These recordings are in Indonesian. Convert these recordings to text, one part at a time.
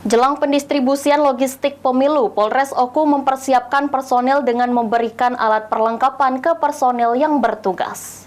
Jelang pendistribusian logistik pemilu, Polres Oku mempersiapkan personil dengan memberikan alat perlengkapan ke personil yang bertugas.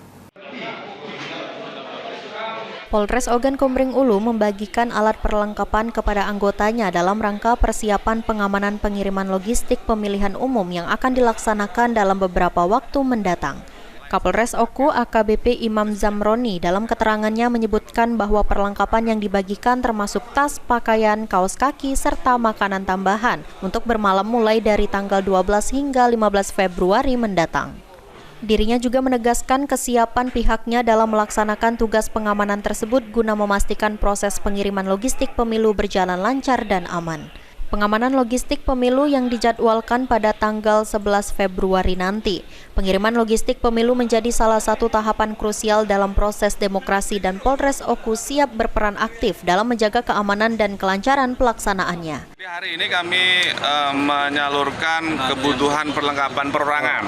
Polres Ogan Komering Ulu membagikan alat perlengkapan kepada anggotanya dalam rangka persiapan pengamanan pengiriman logistik pemilihan umum yang akan dilaksanakan dalam beberapa waktu mendatang. Kapolres Oku AKBP Imam Zamroni dalam keterangannya menyebutkan bahwa perlengkapan yang dibagikan termasuk tas, pakaian, kaos kaki, serta makanan tambahan untuk bermalam mulai dari tanggal 12 hingga 15 Februari mendatang. Dirinya juga menegaskan kesiapan pihaknya dalam melaksanakan tugas pengamanan tersebut guna memastikan proses pengiriman logistik pemilu berjalan lancar dan aman. Pengamanan logistik pemilu yang dijadwalkan pada tanggal 11 Februari nanti. Pengiriman logistik pemilu menjadi salah satu tahapan krusial dalam proses demokrasi dan Polres Oku siap berperan aktif dalam menjaga keamanan dan kelancaran pelaksanaannya. Hari ini kami menyalurkan kebutuhan perlengkapan perorangan.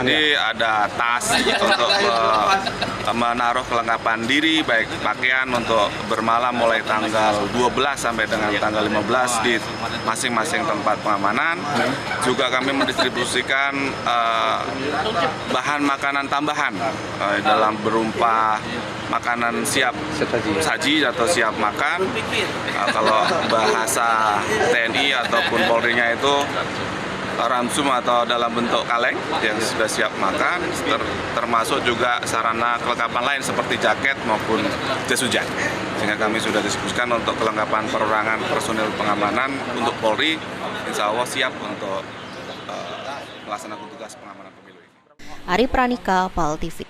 Jadi ada tas untuk menaruh kelengkapan diri, baik pakaian untuk bermalam mulai tanggal 12 sampai dengan tanggal 15 di masing-masing tempat pengamanan. Juga kami mendistribusikan bahan makanan tambahan dalam berupa makanan siap saji atau siap makan. Kalau bahasa TNI ataupun Polri-nya itu ramsum atau dalam bentuk kaleng yang sudah siap makan, termasuk juga sarana kelengkapan lain seperti jaket maupun jas hujan. Sehingga kami sudah diskusikan untuk kelengkapan perorangan personil pengamanan untuk Polri, insya Allah siap untuk melaksanakan tugas pengamanan pemilu ini. Ari Pranika, PAL TV.